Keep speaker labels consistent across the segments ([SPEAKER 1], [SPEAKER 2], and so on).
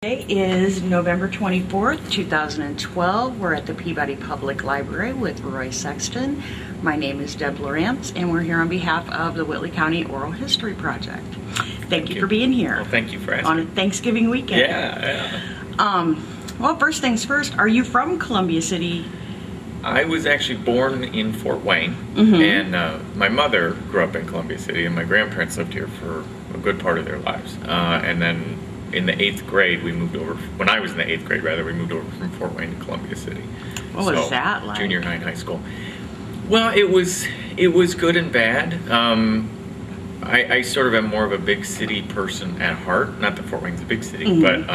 [SPEAKER 1] Today is November 24th, 2012. We're at the Peabody Public Library with Roy Sexton. My name is Deb Lawrence, and we're here on behalf of the Whitley County Oral History Project. Thank you for being here.
[SPEAKER 2] Well, thank you for asking.
[SPEAKER 1] On a Thanksgiving weekend.
[SPEAKER 2] Yeah.
[SPEAKER 1] Well, first things first, are you from Columbia City?
[SPEAKER 2] I was actually born in Fort Wayne, and my mother grew up in Columbia City, and my grandparents lived here for a good part of their lives. And then in the 8th grade, we moved over, when I was in the 8th grade, rather, we moved over from Fort Wayne to Columbia City.
[SPEAKER 1] What was that like?
[SPEAKER 2] Junior high and high school. Well, it was good and bad. I sort of am more of a big city person at heart. Not that Fort Wayne's a big city, but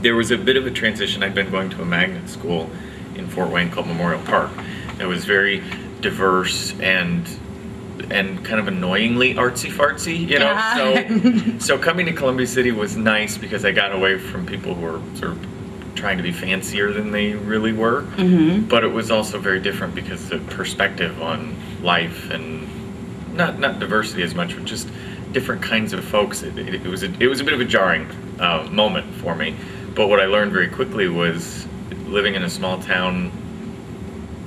[SPEAKER 2] there was a bit of a transition. I'd been going to a magnet school in Fort Wayne called Memorial Park. It was very diverse and kind of annoyingly artsy-fartsy, you know. So coming to Columbia City was nice because I got away from people who were sort of trying to be fancier than they really were. But it was also very different because the perspective on life and not diversity as much, but just different kinds of folks. It was a bit of a jarring moment for me. But what I learned very quickly was living in a small town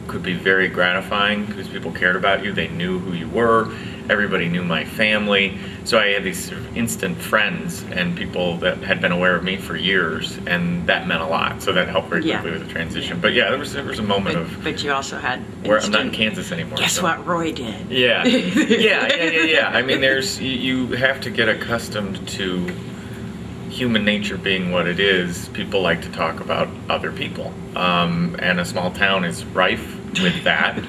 [SPEAKER 2] could be very gratifying because people cared about you. They knew who you were. Everybody knew my family. So I had these sort of instant friends and people that had been aware of me for years, and that meant a lot. So that helped very quickly with the transition. But yeah, there was a moment
[SPEAKER 1] But you also had
[SPEAKER 2] where I'm not in Kansas anymore.
[SPEAKER 1] Guess what Roy did?
[SPEAKER 2] Yeah. Yeah. I mean, you have to get accustomed to human nature being what it is. People like to talk about other people, and a small town is rife with that.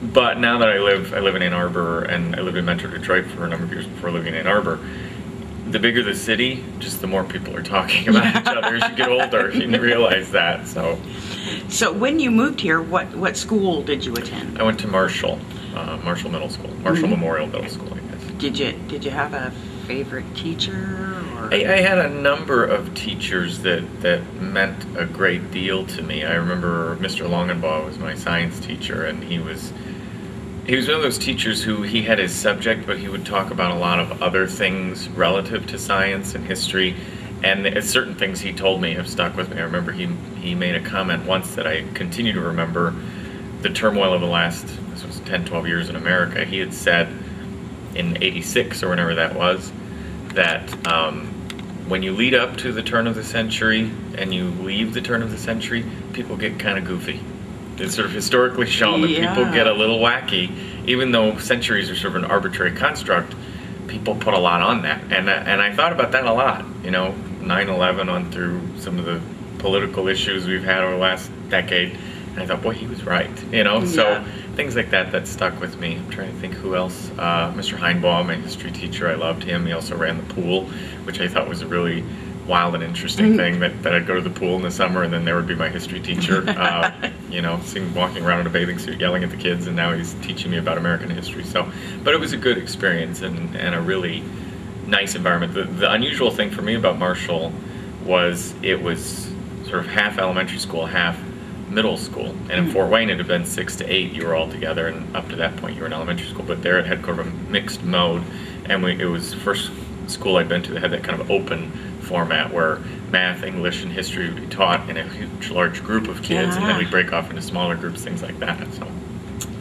[SPEAKER 2] But now that I live in Ann Arbor, and I lived in Metro Detroit for a number of years before living in Ann Arbor, the bigger the city, just the more people are talking about each other as you get older. You realize that. So
[SPEAKER 1] when you moved here, what school did you attend?
[SPEAKER 2] I went to Marshall Middle School, Marshall Memorial Middle School, I guess.
[SPEAKER 1] Did you have a favorite teacher? Or?
[SPEAKER 2] I had a number of teachers that meant a great deal to me. I remember Mr. Longenbaugh was my science teacher, and he was one of those teachers who he had his subject, but he would talk about a lot of other things relative to science and history, and certain things he told me have stuck with me. I remember he made a comment once that I continue to remember, the turmoil of the last, this was 10, 12 years in America. He had said in '86 or whenever that was, that when you lead up to the turn of the century and you leave the turn of the century, people get kind of goofy. It's sort of historically shown that people get a little wacky, even though centuries are sort of an arbitrary construct. People put a lot on that, and I thought about that a lot. 9/11 on through some of the political issues we've had over the last decade, and I thought, boy, he was right. So things like that stuck with me. I'm trying to think who else. Mr. Heinbaum, my history teacher, I loved him. He also ran the pool, which I thought was a really wild and interesting thing, that I'd go to the pool in the summer and then there would be my history teacher, seeing walking around in a bathing suit yelling at the kids, and now he's teaching me about American history. But it was a good experience and a really nice environment. The unusual thing for me about Marshall was it was sort of half elementary school, half middle school, and in Fort Wayne it had been 6 to 8 you were all together, and up to that point you were in elementary school, but there it had kind of a mixed mode, and it was the first school I'd been to that had that kind of open format where math, English, and history would be taught in a huge, large group of kids, and then we'd break off into smaller groups, things like that. So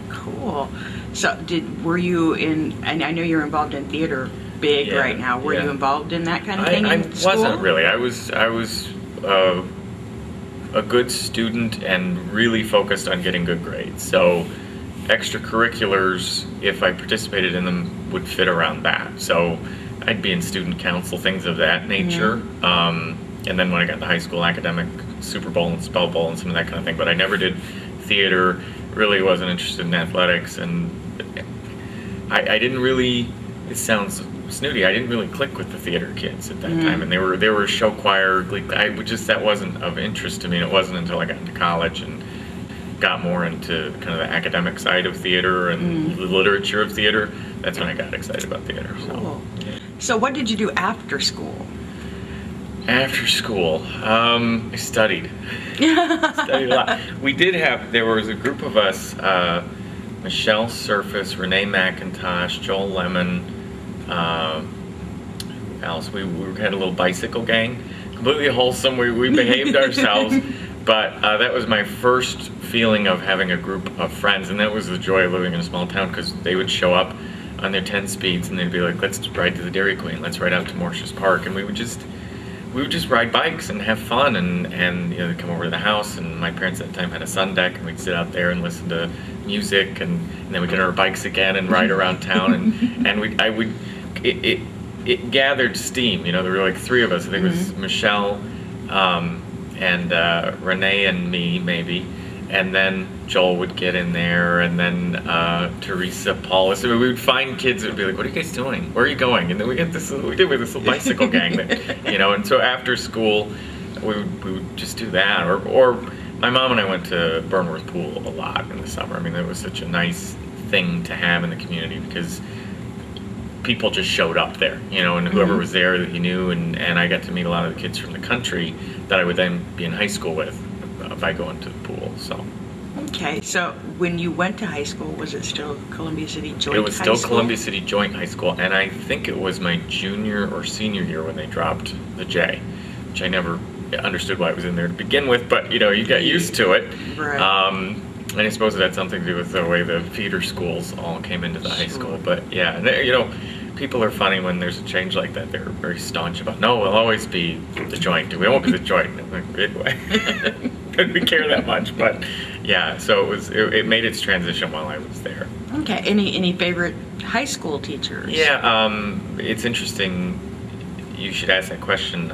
[SPEAKER 1] cool. So were you in, and I know you're involved in theater big right now, were you involved in that kind of thing in school?
[SPEAKER 2] I wasn't really. I was a good student and really focused on getting good grades. So extracurriculars, if I participated in them, would fit around that. So I'd be in student council, things of that nature. And then when I got to high school, academic Super Bowl and Spell Bowl and some of that kind of thing. But I never did theater, really wasn't interested in athletics, and I didn't really, it sounds snooty, I didn't really click with the theater kids at that time, and they were show choir, that wasn't of interest to me. And it wasn't until I got into college and got more into kind of the academic side of theater and the literature of theater, that's when I got excited about theater.
[SPEAKER 1] Cool. So what did you do after school?
[SPEAKER 2] After school, I studied. Studied a lot. There was a group of us, Michelle Surface, Renee McIntosh, Joel Lemon, else. We had a little bicycle gang, completely wholesome. We behaved ourselves, but that was my first feeling of having a group of friends, and that was the joy of living in a small town, because they would show up on their 10 speeds and they'd be like, let's ride to the Dairy Queen, let's ride out to Morse's Park, and we would just ride bikes and have fun, and you know, they'd come over to the house, and my parents at the time had a sun deck, and we'd sit out there and listen to music, and then we'd get on our bikes again and ride around town, and it gathered steam. You know, there were like 3 of us. I think it was Michelle, and Renee and me maybe, and then Joel would get in there, and then Teresa, Paula. So we would find kids that would be like, what are you guys doing? Where are you going? And then we did this little bicycle gang that, you know, and so after school, we would just do that. Or my mom and I went to Burnworth Pool a lot in the summer. I mean, that was such a nice thing to have in the community, because people just showed up there, you know, and whoever was there that you knew, and I got to meet a lot of the kids from the country that I would then be in high school with by going to the pool. So.
[SPEAKER 1] Okay, so when you went to high school, was it still Columbia City Joint High School?
[SPEAKER 2] It was still Columbia City Joint High School, and I think it was my junior or senior year when they dropped the J, which I never understood why it was in there to begin with, but you know, you got used to it.
[SPEAKER 1] Right.
[SPEAKER 2] And I suppose it had something to do with the way the feeder schools all came into the high school. But yeah, you know, people are funny when there's a change like that. They're very staunch about, no, we'll always be the Joint. We won't be the Joint. Didn't we care that much? But yeah, so it made its transition while I was there.
[SPEAKER 1] Okay. Any favorite high school teachers?
[SPEAKER 2] Yeah, it's interesting. You should ask that question.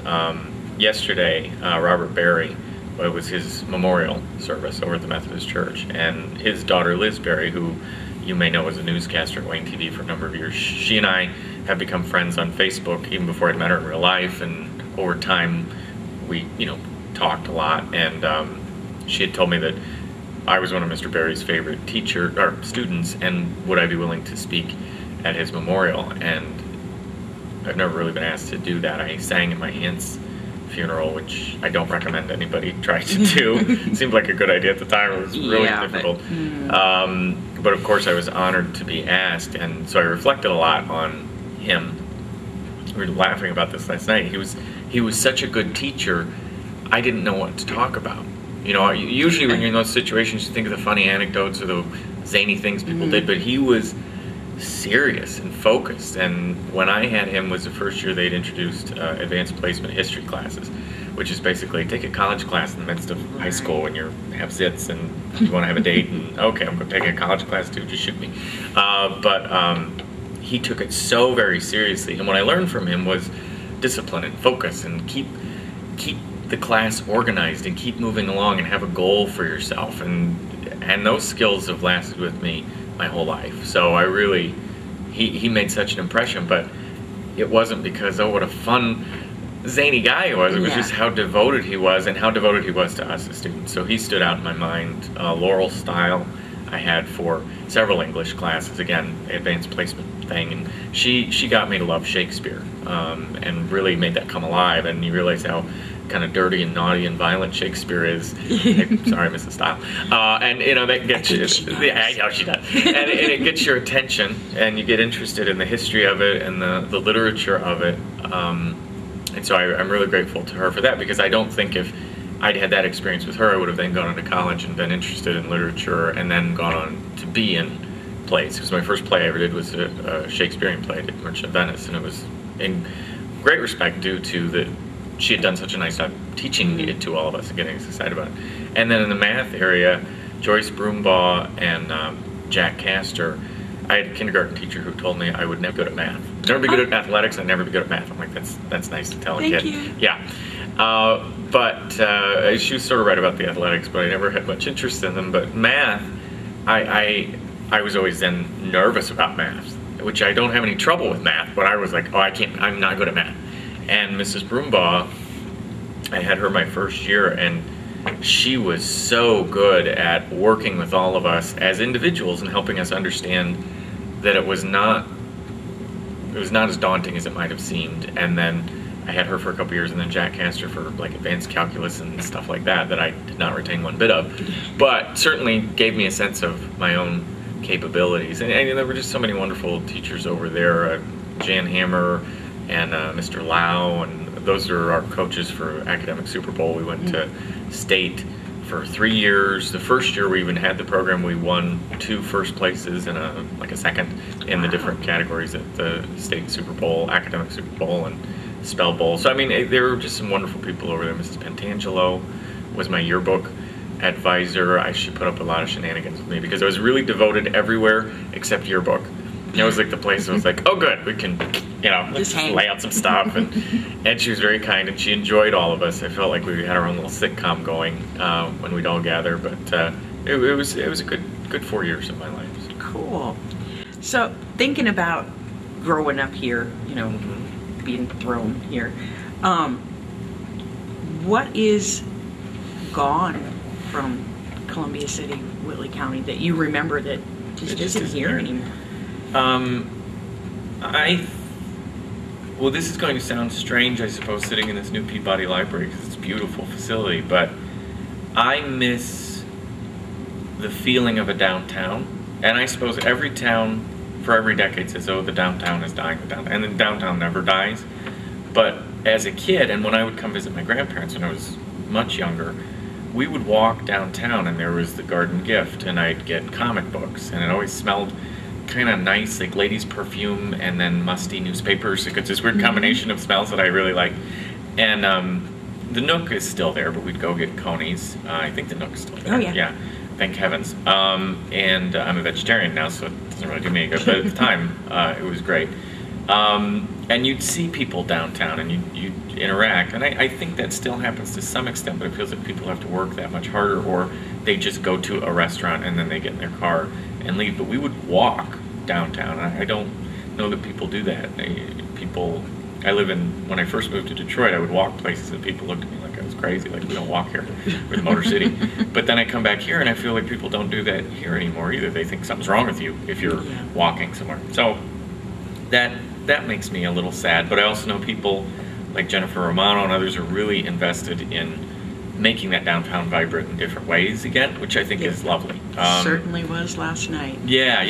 [SPEAKER 2] Yesterday, Robert Berry, it was his memorial service over at the Methodist Church, and his daughter Liz Berry, who you may know as a newscaster at Wayne TV for a number of years, she and I have become friends on Facebook even before I'd met her in real life, and over time we, you know, talked a lot, and she had told me that I was one of Mr. Berry's favorite students, and would I be willing to speak at his memorial. And I've never really been asked to do that. I sang at my aunt's funeral, which I don't recommend anybody try to do. It seemed like a good idea at the time. It was really difficult. But of course I was honored to be asked, and so I reflected a lot on him. We were laughing about this last night. He was such a good teacher, I didn't know what to talk about. You know, usually when you're in those situations, you think of the funny anecdotes or the zany things people did, but he was serious and focused. And when I had him was the first year they'd introduced advanced placement history classes, which is basically take a college class in the midst of high school when you have zits and you want to have a date, and okay, I'm going to take a college class too, just shoot me. But he took it so very seriously, and what I learned from him was discipline and focus, and keep the class organized and keep moving along and have a goal for yourself, and those skills have lasted with me my whole life. So I really, he made such an impression, but it wasn't because, oh, what a fun, zany guy he was. It was just how devoted he was, and how devoted he was to us as students. So he stood out in my mind. Laurel Style I had for several English classes, again, advanced placement thing, and she got me to love Shakespeare, and really made that come alive, and you realize how kind of dirty and naughty and violent Shakespeare is. Sorry, Mrs. Style. And you know, that gets you. I know she does. And it gets your attention, and you get interested in the history of it and the literature of it. And so I'm really grateful to her for that, because I don't think if I'd had that experience with her, I would have then gone on to college and been interested in literature, and then gone on to be in plays. Because my first play I ever did was a Shakespearean play at Merchant of Venice, and it was in great respect due to that she had done such a nice job teaching it to all of us and getting us excited about it. And then in the math area, Joyce Broombaugh and Jack Castor, I had a kindergarten teacher who told me I would never be good at math. I'd never be good at athletics, I'd never be good at math. I'm like, that's nice to tell a kid.
[SPEAKER 1] Thank you.
[SPEAKER 2] Yeah. But she was sort of right about the athletics, but I never had much interest in them. But math, I was always then nervous about math, which I don't have any trouble with math, but I was like, oh, I'm not good at math. And Mrs. Broombaugh, I had her my first year, and she was so good at working with all of us as individuals and helping us understand that it was not as daunting as it might have seemed. And then I had her for a couple years, and then Jack Castor for like advanced calculus and stuff like that I did not retain one bit of, but certainly gave me a sense of my own capabilities. And there were just so many wonderful teachers over there. Jan Hammer, and Mr. Lau, and those are our coaches for Academic Super Bowl. We went to state for 3 years. The first year we even had the program, we won 2 first places and a second in the different categories at the state Super Bowl, Academic Super Bowl, and Spell Bowl. So I mean, there were just some wonderful people over there. Mrs. Pentangelo was my yearbook advisor. She put up a lot of shenanigans with me because I was really devoted everywhere except yearbook. It was like the place that was like, oh good, we can, let's lay out some stuff, and she was very kind, and she enjoyed all of us. I felt like we had our own little sitcom going when we'd all gather, but it was a good 4 years of my life.
[SPEAKER 1] Cool. So thinking about growing up here, being thrown here, what is gone from Columbia City, Whitley County that you remember that just isn't here anymore?
[SPEAKER 2] Well, this is going to sound strange, I suppose, sitting in this new Peabody Library, because it's a beautiful facility, but I miss the feeling of a downtown. And I suppose every town for every decade says, oh, the downtown is dying, and the downtown never dies. But as a kid, and when I would come visit my grandparents when I was much younger, we would walk downtown, and there was the Garden Gift, and I'd get comic books, and it always smelled kind of nice, like ladies' perfume and then musty newspapers. It's this weird combination of smells that I really like. And the Nook is still there, but we'd go get Coney's. I think the Nook is still there.
[SPEAKER 1] Oh, yeah.
[SPEAKER 2] Thank heavens. And I'm a vegetarian now, so it doesn't really do me any good, but at the time, it was great. And you'd see people downtown, and you'd interact, and I think that still happens to some extent, but it feels like people have to work that much harder, or they just go to a restaurant and then they get in their car and leave. But we would walk downtown. I don't know that people do that. When I first moved to Detroit, I would walk places and people looked at me like I was crazy, like we don't walk here, we're the Motor City. But then I come back here and I feel like people don't do that here anymore either. They think something's wrong with you if you're walking somewhere. So that makes me a little sad, but I also know people like Jennifer Romano and others are really invested in making that downtown vibrant in different ways again, which I think is lovely.
[SPEAKER 1] Certainly was last night.
[SPEAKER 2] Yeah,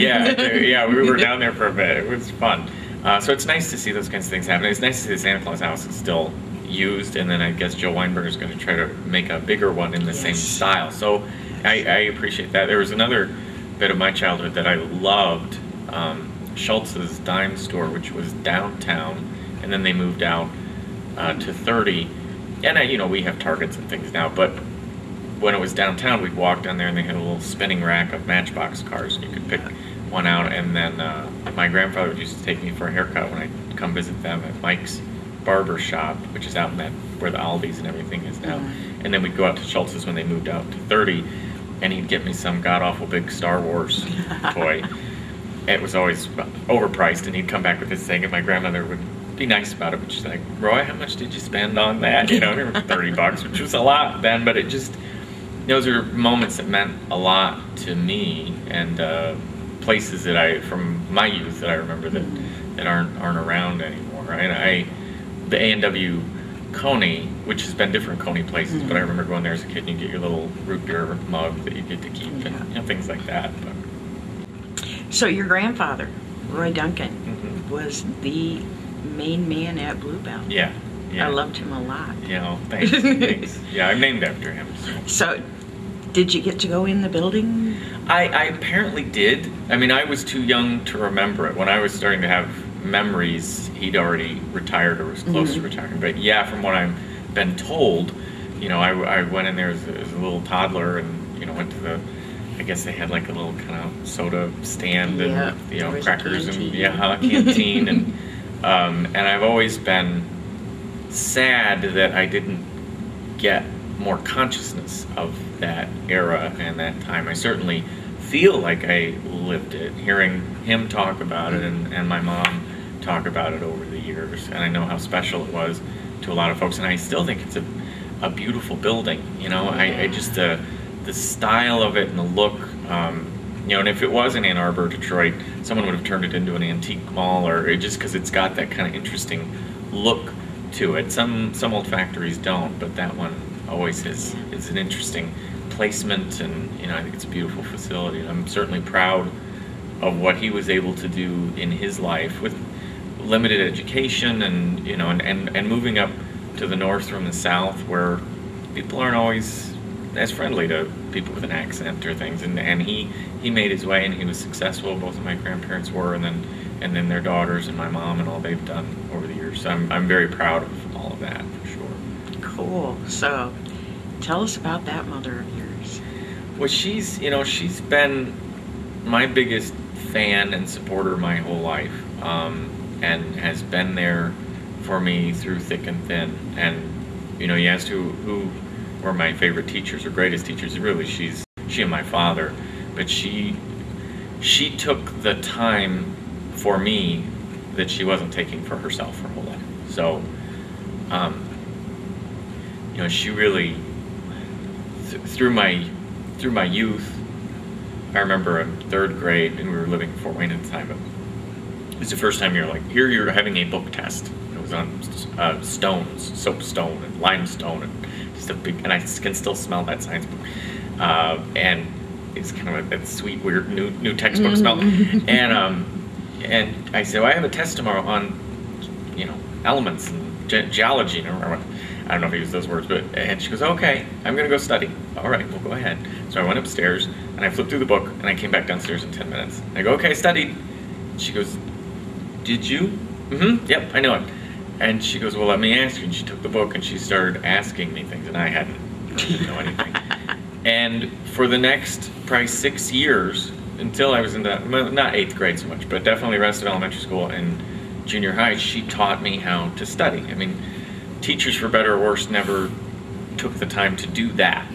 [SPEAKER 2] we were down there for a bit. It was fun. So it's nice to see those kinds of things happen. It's nice to see the Santa Claus house is still used, and then I guess Joe Weinberger is going to try to make a bigger one in the same style. So I appreciate that. There was another bit of my childhood that I loved, Schultz's Dime Store, which was downtown, and then they moved out to 30. And we have Targets and things now, but when it was downtown, we'd walk down there and they had a little spinning rack of Matchbox cars, and you could pick one out. And then my grandfather used to take me for a haircut when I'd come visit them at Mike's Barber Shop, which is out in where the Aldi's and everything is now. And then we'd go out to Schultz's when they moved out to 30, and he'd get me some god-awful big Star Wars toy. It was always overpriced, and he'd come back with this thing, and my grandmother would be nice about it, but she's like, Roy, how much did you spend on that? It was $30, which was a lot then, but it just, those are moments that meant a lot to me, and places that from my youth that I remember that aren't around anymore. The A&W Coney, which has been different Coney places, but I remember going there as a kid and you get your little root beer mug that you get to keep, and things like that. But.
[SPEAKER 1] So your grandfather, Roy Duncan, was the main man at Bluebell.
[SPEAKER 2] Yeah.
[SPEAKER 1] I loved him a lot.
[SPEAKER 2] Yeah, thanks. Yeah, I'm named after him.
[SPEAKER 1] So, did you get to go in the building?
[SPEAKER 2] I apparently did. I mean, I was too young to remember it. When I was starting to have memories, he'd already retired or was close to retiring. But yeah, from what I've been told, I went in there as a little toddler and, went to I guess they had like a little kind of soda stand and, crackers and, canteen and I've always been sad that I didn't get more consciousness of that era and that time. I certainly feel like I lived it, hearing him talk about it and my mom talk about it over the years, and I know how special it was to a lot of folks, and I still think it's a beautiful building. I just the style of it and the look. And if it was in Ann Arbor, Detroit, someone would have turned it into an antique mall, or just because it's got that kind of interesting look to it. Some old factories don't, but that one always is an interesting placement, and I think it's a beautiful facility. I'm certainly proud of what he was able to do in his life with limited education, and and moving up to the north from the south, where people aren't always as friendly to people with an accent or things. And he made his way, and he was successful. Both of my grandparents were, and then their daughters and my mom and all they've done over the years. So I'm very proud of all of that, for sure.
[SPEAKER 1] Cool. So tell us about that mother of yours.
[SPEAKER 2] Well, she's been my biggest fan and supporter my whole life, and has been there for me through thick and thin. And you asked who were my favorite teachers or greatest teachers. Really, she and my father. But she took the time for me that she wasn't taking for herself her whole life. So, she really through my youth. I remember in 3rd grade, and we were living in Fort Wayne at the time. But it was the first time you're having a book test. It was on stones, soapstone and limestone, and just a big. And I can still smell that science book. And it's kind of that sweet, weird new textbook smell. And I said, well, I have a test tomorrow on, elements and geology. And I don't know if I used those words, and she goes, okay, I'm going to go study. All right, well, go ahead. So I went upstairs, and I flipped through the book, and I came back downstairs in 10 minutes. I go, okay, I studied. She goes, did you? Mm-hmm, yep, I know it. And she goes, well, let me ask you. And she took the book, and she started asking me things, and I didn't know anything. And for the next probably 6 years, until I was in not 8th grade so much, but definitely the rest of elementary school and junior high, she taught me how to study. I mean, teachers, for better or worse, never took the time to do that.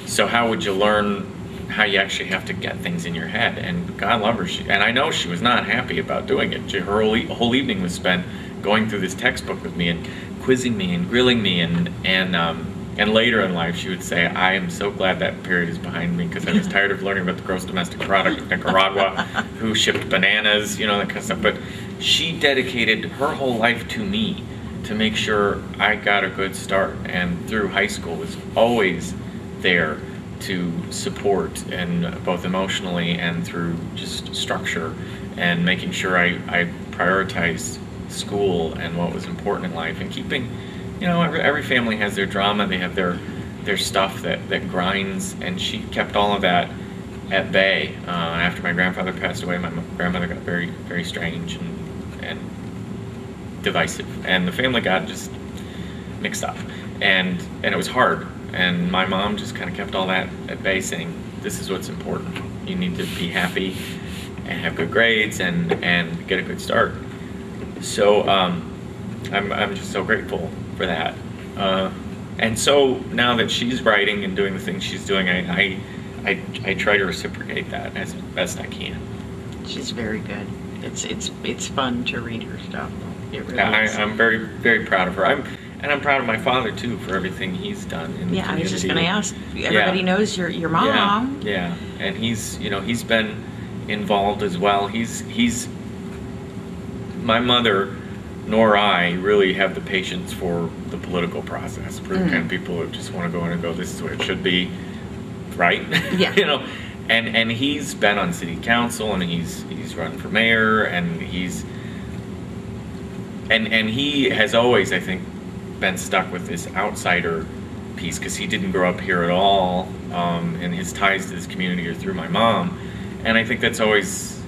[SPEAKER 2] So how would you learn how you actually have to get things in your head? And God love her, and I know she was not happy about doing it. Her whole evening was spent going through this textbook with me and quizzing me and grilling me, and later in life she would say, I am so glad that period is behind me, because I was tired of learning about the gross domestic product of Nicaragua, who shipped bananas, that kind of stuff. But she dedicated her whole life to me to make sure I got a good start, and through high school was always there to support, and both emotionally and through just structure, and making sure I prioritized school and what was important in life, and keeping, every family has their drama, they have their stuff that grinds, and she kept all of that at bay. After my grandfather passed away, my grandmother got very, very strange and divisive, and the family got just mixed up, and it was hard. And my mom just kind of kept all that at bay, saying, this is what's important. You need to be happy and have good grades and get a good start. So I'm just so grateful for that. And so now that she's writing and doing the things she's doing, I try to reciprocate that as best I can.
[SPEAKER 1] She's very good. It's fun to read her stuff. It really is.
[SPEAKER 2] I'm very, very proud of her. I'm proud of my father too for everything he's done in the community.
[SPEAKER 1] I was just going to ask. Everybody knows your mom.
[SPEAKER 2] Yeah, and he's been involved as well. He's my mother nor I really have the patience for the political process. For the kind of people who just want to go in and go, this is what it should be, right?
[SPEAKER 1] Yeah.
[SPEAKER 2] And he's been on city council, and he's run for mayor, and he has always, I think, been stuck with this outsider piece, because he didn't grow up here at all, and his ties to this community are through my mom. And I think that's always,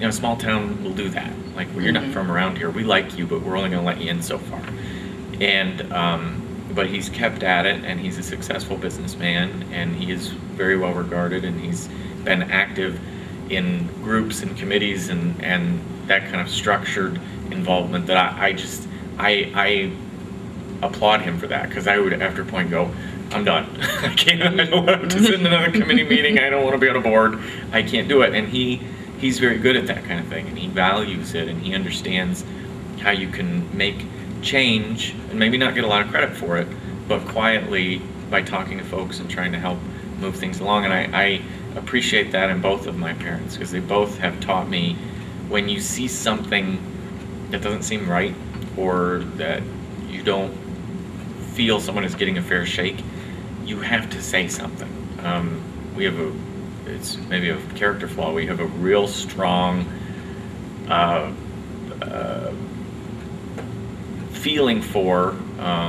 [SPEAKER 2] a small town will do that. Like, well, you're not from around here, we like you, but we're only going to let you in so far. And but he's kept at it, and he's a successful businessman, and he is very well regarded, and he's been active in groups and committees and that kind of structured involvement that I applaud him for that, because I would after a point go, I'm done. I don't want to sit in another committee meeting. I don't want to be on a board. I can't do it. And he's very good at that kind of thing, and he values it, and he understands how you can make change and maybe not get a lot of credit for it, but quietly by talking to folks and trying to help move things along. And I appreciate that in both of my parents, because they both have taught me, when you see something that doesn't seem right, or that you don't feel someone is getting a fair shake, you have to say something. It's maybe a character flaw. We have a real strong feeling for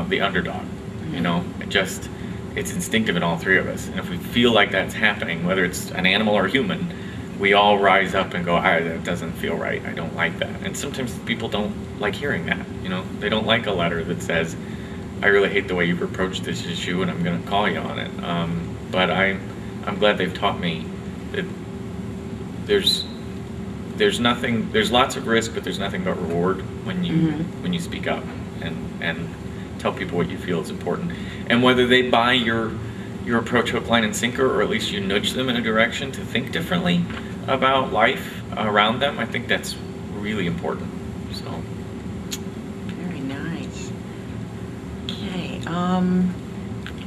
[SPEAKER 2] the underdog. You know, it's instinctive in all three of us. And if we feel like that's happening, whether it's an animal or human, we all rise up and go, that doesn't feel right. I don't like that. And sometimes people don't like hearing that. You know, they don't like a letter that says, I really hate the way you've approached this issue and I'm going to call you on it. But I'm glad they've taught me that there's lots of risk, but there's nothing but reward when you speak up and tell people what you feel is important. And whether they buy your approach hook, line, and sinker, or at least you nudge them in a direction to think differently about life around them, I think that's really important. So.
[SPEAKER 1] Very nice. Okay.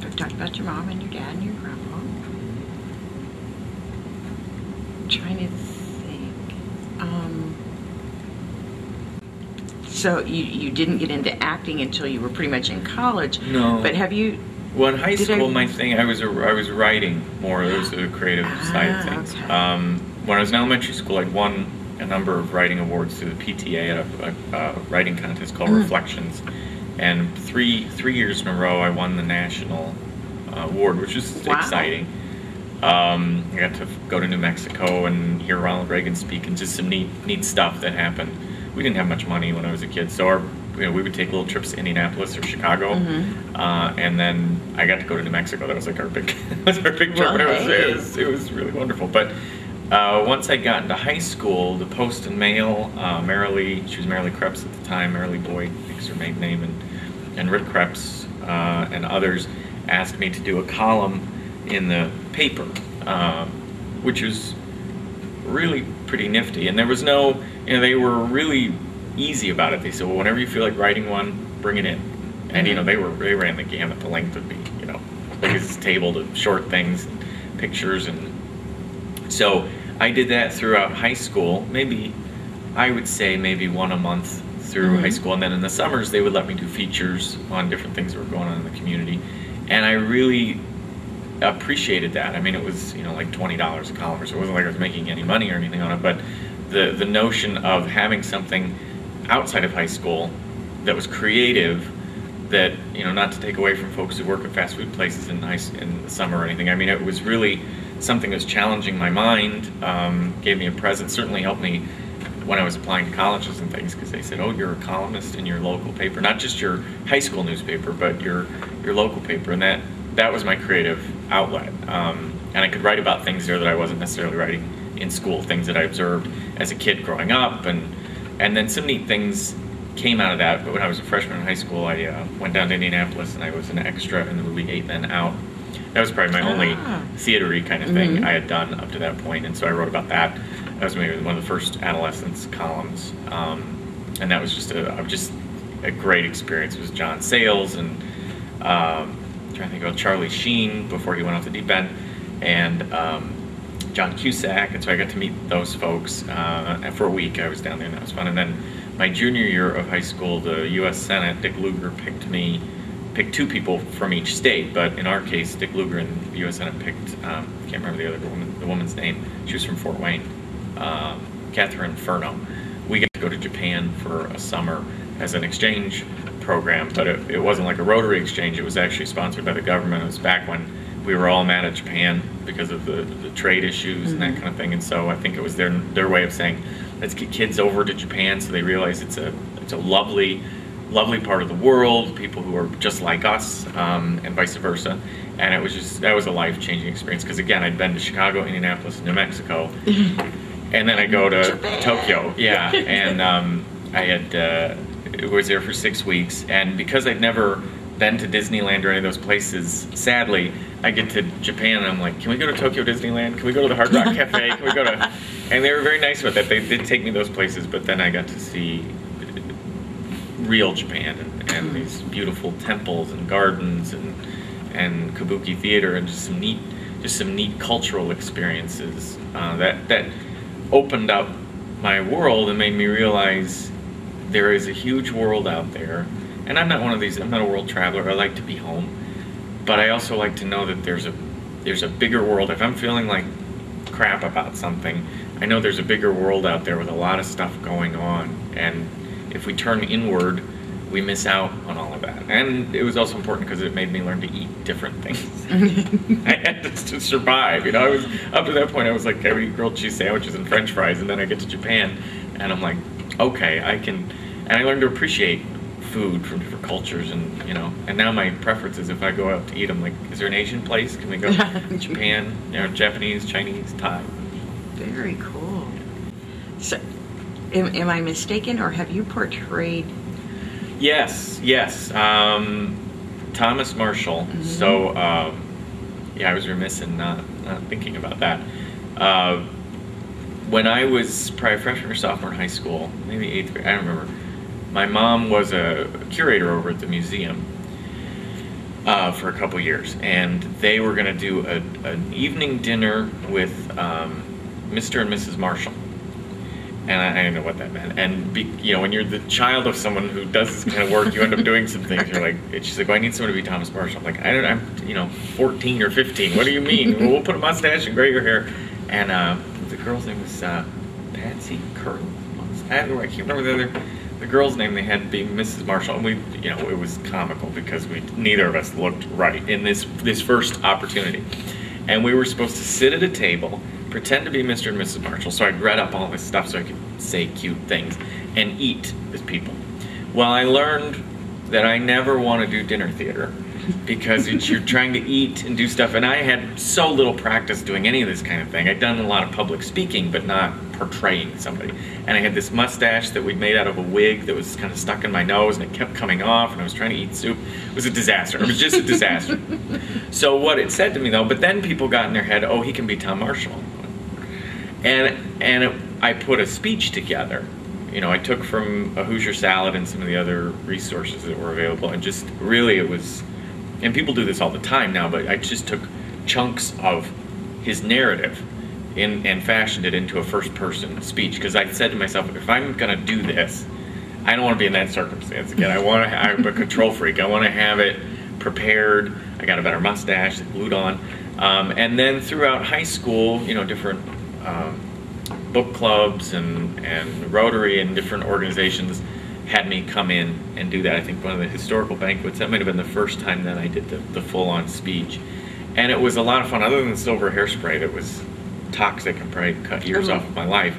[SPEAKER 1] We've talked about your mom and your dad and your grandpa. I'm trying to think. So you didn't get into acting until you were pretty much in college.
[SPEAKER 2] No.
[SPEAKER 1] But have you?
[SPEAKER 2] Well, in high school, my thing, I was writing more. There was the creative side of things.
[SPEAKER 1] Okay.
[SPEAKER 2] When I was in elementary school, I'd won a number of writing awards through the PTA at a writing contest called Reflections. And three years in a row, I won the national award, which was exciting. I got to go to New Mexico and hear Ronald Reagan speak, and just some neat stuff that happened. We didn't have much money when I was a kid, so we would take little trips to Indianapolis or Chicago, and then I got to go to New Mexico. That was like our big, trip.
[SPEAKER 1] Well,
[SPEAKER 2] it was really wonderful. But once I got into high school, the Post and Mail, she was Marilee Krebs at the time, Marilee Boyd, I think is her maiden name, and Rick Krebs and others asked me to do a column in the paper, which was really pretty nifty. And there was no, they were really easy about it. They said, well, whenever you feel like writing one, bring it in. And they ran the gamut. The length would be, big as this table to short things, and pictures, and so I did that throughout high school. I would say maybe one a month through high school, and then in the summers they would let me do features on different things that were going on in the community, and I really appreciated that. I mean, it was like $20 a column, so it wasn't like I was making any money or anything on it, but the notion of having something outside of high school that was creative, that not to take away from folks who work at fast food places in the summer or anything. I mean, it was really something that was challenging my mind, gave me a presence, certainly helped me when I was applying to colleges and things, because they said, oh, you're a columnist in your local paper, not just your high school newspaper, but your local paper, and that was my creative outlet. And I could write about things there that I wasn't necessarily writing in school, things that I observed as a kid growing up, and then some neat things came out of that. But when I was a freshman in high school, I went down to Indianapolis and I was an extra in the movie 8 Men Out. That was probably my only theater-y kind of thing I had done up to that point, and so I wrote about that. That was maybe one of the first adolescence columns, and that was just a great experience. It was John Sayles and I'm trying to think about Charlie Sheen before he went off the deep end, and John Cusack, and so I got to meet those folks, and for a week I was down there, and that was fun. And then my junior year of high school, the U.S. Senate, Dick Lugar picked two people from each state, but in our case, Dick Lugar and the U.S. Senate picked, I can't remember the woman's name, she was from Fort Wayne, Catherine Furno. We got to go to Japan for a summer as an exchange program, but it wasn't like a Rotary exchange, it was actually sponsored by the government. It was back when we were all mad at Japan because of the trade issues and that kind of thing, and so I think it was their way of saying, let's get kids over to Japan so they realize it's a lovely part of the world, people who are just like us, and vice versa. And that was a life-changing experience, because again, I'd been to Chicago, Indianapolis, New Mexico, and then I go to
[SPEAKER 1] Japan.
[SPEAKER 2] Tokyo, and I was there for 6 weeks, and because I'd never been to Disneyland or any of those places, sadly, I get to Japan and I'm like, can we go to Tokyo Disneyland? Can we go to the Hard Rock Cafe? Can we go to... And they were very nice about that. They did take me those places, but then I got to see real Japan and these beautiful temples and gardens and kabuki theater, and just some neat cultural experiences that opened up my world and made me realize there is a huge world out there. And I'm not a world traveler. I like to be home, but I also like to know that there's a bigger world. If I'm feeling like crap about something, I know there's a bigger world out there with a lot of stuff going on, and if we turn inward we miss out on all of that. And it was also important because it made me learn to eat different things. I had to survive, you know. I was, up to that point, I was like, I would eat grilled cheese sandwiches and French fries, and then I get to Japan, and I'm like, okay, I can, and I learned to appreciate food from different cultures, and you know, and now my preference is if I go out to eat, I'm like, is there an Asian place? Can we go to Japan? You know, Japanese, Chinese, Thai.
[SPEAKER 1] Very cool. So, am I mistaken, or have you portrayed?
[SPEAKER 2] Yes. Thomas Marshall. Mm-hmm. So, yeah, I was remiss in not thinking about that. When I was probably freshman or sophomore in high school, maybe 8th grade, I don't remember. My mom was a curator over at the museum for a couple years, and they were going to do an evening dinner with Mr. and Mrs. Marshall. And I didn't know what that meant. And you know, when you're the child of someone who does this kind of work, you end up doing some things. You're like, she's like, well, I need someone to be Thomas Marshall. I'm like, I'm, you know, 14 or 15. What do you mean? Well, we'll put a mustache and gray your hair. And the girl's name was Patsy Curl. I can't remember the girl's name they had being Mrs. Marshall. And we, you know, it was comical because neither of us looked right in this first opportunity. And we were supposed to sit at a table, pretend to be Mr. and Mrs. Marshall, so I'd read up all this stuff so I could say cute things, and eat as people. Well, I learned that I never want to do dinner theater because you're trying to eat and do stuff, and I had so little practice doing any of this kind of thing. I'd done a lot of public speaking, but not portraying somebody. And I had this mustache that we'd made out of a wig that was kind of stuck in my nose, and it kept coming off, and I was trying to eat soup. It was a disaster. It was just a disaster. So what it said to me, though, but then people got in their head, oh, he can be Tom Marshall. And I put a speech together. You know, I took from a Hoosier Salad and some of the other resources that were available, and just really it was, and people do this all the time now, but I just took chunks of his narrative and fashioned it into a first-person speech, because I said to myself, if I'm going to do this, I don't want to be in that circumstance again. I'm a control freak. I want to have it prepared. I got a better mustache, glued on. And then throughout high school, you know, different book clubs and Rotary and different organizations had me come in and do that. I think one of the historical banquets, that might have been the first time that I did the full-on speech. And it was a lot of fun, other than the silver hairspray that was toxic and probably cut years off of my life.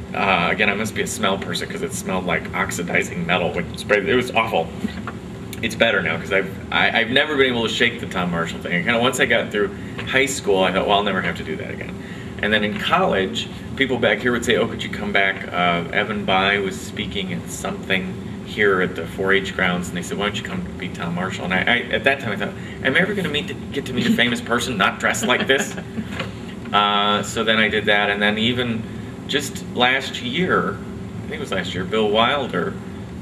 [SPEAKER 2] Again, I must be a smell person because it smelled like oxidizing metal when you sprayed it. It was awful. It's better now because I've never been able to shake the Tom Marshall thing. And kind of once I got through high school, I thought, well, I'll never have to do that again. And then in college, people back here would say, oh, could you come back? Evan Bai was speaking at something here at the 4-H grounds, and they said, why don't you come be Tom Marshall? And I at that time I thought, am I ever going to get to meet a famous person not dressed like this? So then I did that, and then even just last year, I think it was last year, Bill Wilder,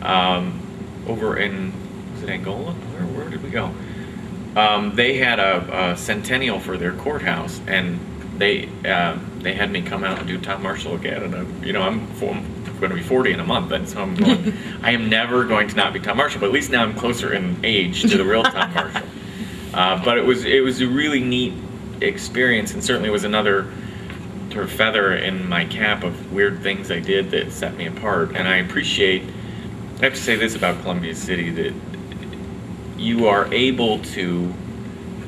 [SPEAKER 2] over in, was it Angola? Where did we go? They had a centennial for their courthouse, and they had me come out and do Tom Marshall again, and I'm going to be 40 in a month, and so I'm going, I am never going to not be Tom Marshall, but at least now I'm closer in age to the real Tom Marshall. But it was a really neat experience, and certainly was another sort of feather in my cap of weird things I did that set me apart. And I have to say this about Columbia City, that you are able to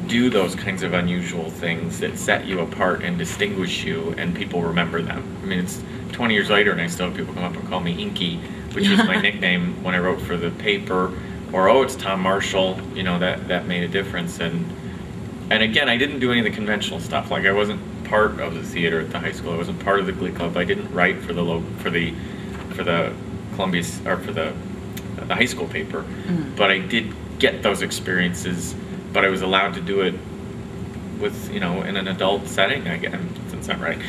[SPEAKER 2] do those kinds of unusual things that set you apart and distinguish you, and people remember them. I mean, it's 20 years later and I still have people come up and call me Inky, which was my nickname when I wrote for the paper, or oh, it's Tom Marshall. You know, that made a difference. And again, I didn't do any of the conventional stuff. Like, I wasn't part of the theater at the high school. I wasn't part of the Glee Club. I didn't write for the Columbia, or for the high school paper. Mm-hmm. But I did get those experiences. But I was allowed to do it with, you know, in an adult setting. That's not right.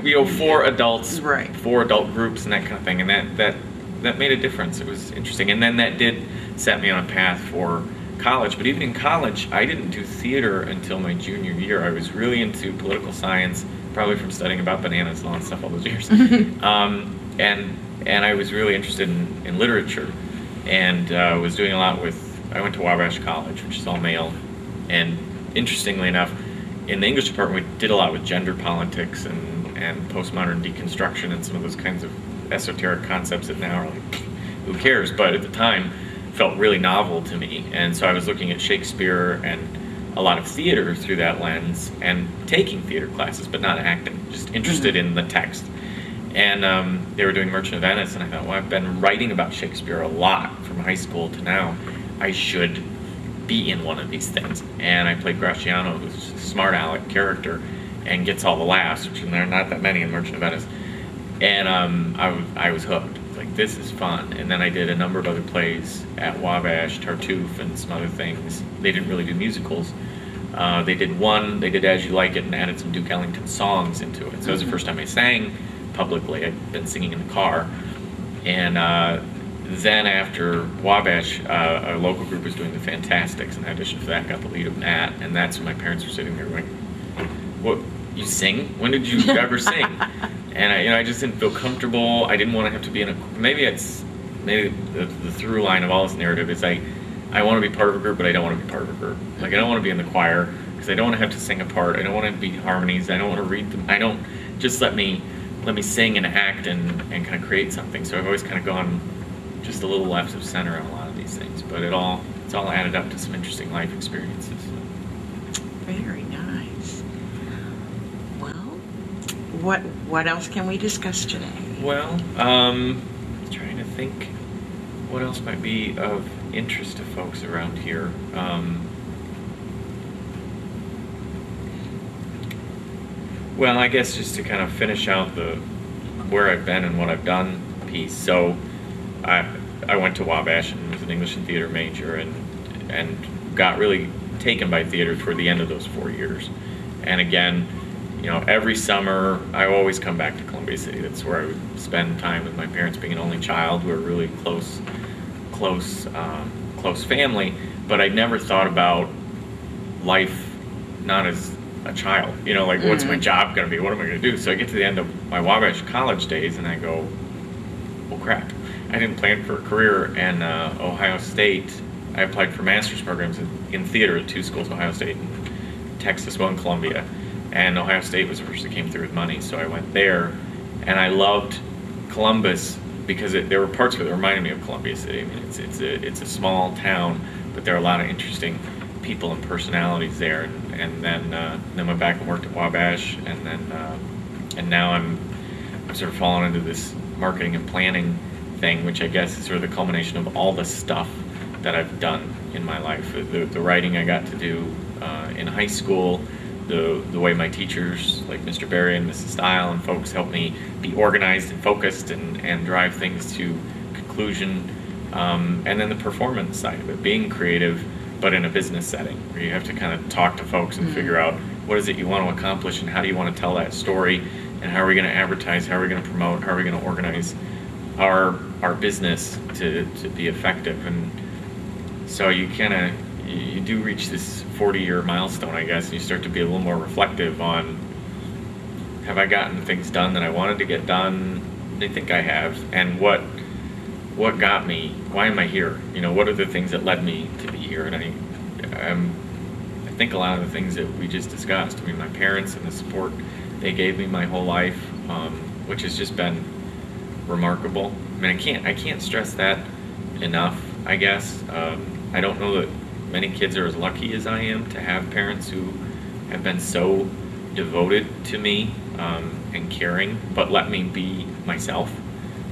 [SPEAKER 2] You know, for adults, right? For adult groups and that kind of thing. And that made a difference. It was interesting. And then that did set me on a path for college. But even in college, I didn't do theater until my junior year. I was really into political science, probably from studying about bananas and all that stuff all those years. And I was really interested in literature, and was doing a lot with, I went to Wabash College, which is all male, and interestingly enough, in the English department we did a lot with gender politics and postmodern deconstruction and some of those kinds of esoteric concepts that now are like who cares? But at the time, felt really novel to me, and so I was looking at Shakespeare and a lot of theater through that lens, and taking theater classes, but not acting, just interested in the text. And they were doing Merchant of Venice, and I thought, well, I've been writing about Shakespeare a lot from high school to now. I should be in one of these things. And I played Gratiano, who's a smart aleck character, and gets all the laughs, which there are not that many in Merchant of Venice. And I was hooked. Like, this is fun. And then I did a number of other plays at Wabash, Tartuffe, and some other things. They didn't really do musicals. They did As You Like It, and added some Duke Ellington songs into it. So it was the first time I sang publicly. I'd been singing in the car. And then after Wabash, a local group was doing the Fantastics, and I auditioned for that, got the lead of that. And that's when my parents were sitting there going, "What, you sing? When did you ever sing?" And I just didn't feel comfortable. I didn't want to have to be in a. Maybe the through line of all this narrative is I want to be part of a group, but I don't want to be part of a group. Like, I don't want to be in the choir because I don't want to have to sing a part. I don't want to be harmonies. I don't want to read them. I don't. Just let me sing and act and kind of create something. So I've always kind of gone just a little left of center on a lot of these things, but it's all added up to some interesting life experiences.
[SPEAKER 1] Very nice. Well, what else can we discuss today?
[SPEAKER 2] Well, trying to think what else might be of interest to folks around here. Well, I guess just to kind of finish out the where I've been and what I've done piece. So I went to Wabash and was an English and theater major, and got really taken by theater toward the end of those 4 years. And again, every summer I always come back to Columbia City. That's where I would spend time with my parents, being an only child. We were a really close family. But I never thought about life not as a child. What's my job going to be? What am I going to do? So I get to the end of my Wabash college days, and I go, "Oh crap! I didn't plan for a career." And Ohio State, I applied for master's programs in theater at 2 schools, Ohio State and Texas, one Columbia. And Ohio State was the first that came through with money, so I went there. And I loved Columbus because there were parts of it that reminded me of Columbia City. I mean, it's a small town, but there are a lot of interesting people and personalities there. And then went back and worked at Wabash, and now I'm sort of falling into this marketing and planning thing, which I guess is sort of the culmination of all the stuff that I've done in my life. The writing I got to do in high school, the way my teachers like Mr. Berry and Mrs. Stile and folks helped me be organized and focused and drive things to conclusion, and then the performance side of it, being creative but in a business setting where you have to kind of talk to folks and figure out what is it you want to accomplish and how do you want to tell that story, and how are we going to advertise, how are we going to promote, how are we going to organize our business to be effective. And so you do reach this 40-year milestone, I guess, and you start to be a little more reflective on, have I gotten things done that I wanted to get done? I think I have. And what got me? Why am I here? What are the things that led me to be here? And I think a lot of the things that we just discussed. I mean, my parents and the support they gave me my whole life, which has just been remarkable. I mean, I can't stress that enough, I guess. I don't know that many kids are as lucky as I am to have parents who have been so devoted to me and caring, but let me be myself,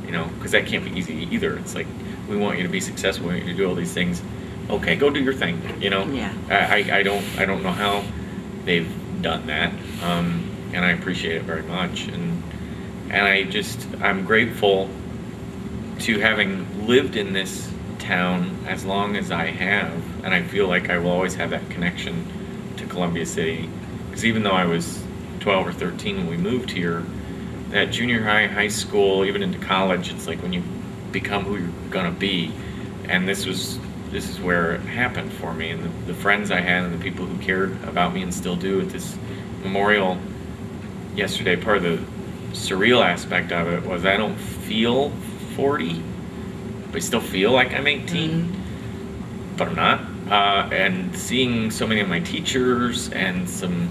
[SPEAKER 2] because that can't be easy either. It's like, we want you to be successful, we want you to do all these things. Okay, go do your thing,
[SPEAKER 1] Yeah.
[SPEAKER 2] I don't know how they've done that, and I appreciate it very much. And I'm grateful to having lived in this town as long as I have, and I feel like I will always have that connection to Columbia City, because even though I was 12 or 13 when we moved here, that junior high school, even into college, it's like when you become who you're gonna be. And this is where it happened for me, and the friends I had and the people who cared about me and still do. At this memorial yesterday, part of the surreal aspect of it was I don't feel 40, but I still feel like I'm 18, but I'm not. And seeing so many of my teachers and some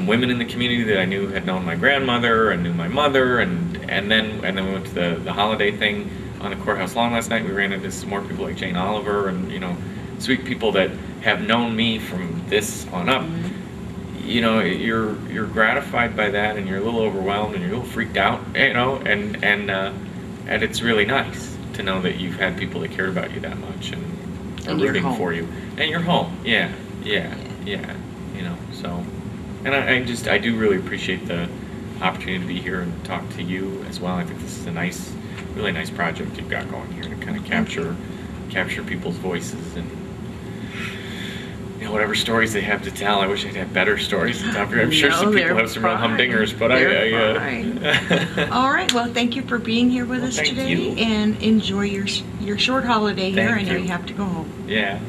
[SPEAKER 2] women in the community that I knew had known my grandmother and knew my mother, and then we went to the holiday thing. on the courthouse lawn last night. We ran into some more people like Jane Oliver and, you know, sweet people that have known me from this on up. You know, you're gratified by that, and you're a little overwhelmed, and you're a little freaked out, you know, and it's really nice to know that you've had people that cared about you that much and are rooting for you. And you're home. Yeah. You know, so, and I do really appreciate the opportunity to be here and talk to you as well. I think this is a really nice project you've got going here to kind of capture people's voices and, you know, whatever stories they have to tell. I wish I'd have better stories to tell. I'm sure some people have some real humdingers, but
[SPEAKER 1] All right. Well, thank you for being here with us today, and enjoy your short holiday here. I know you have to go home.
[SPEAKER 2] Yeah.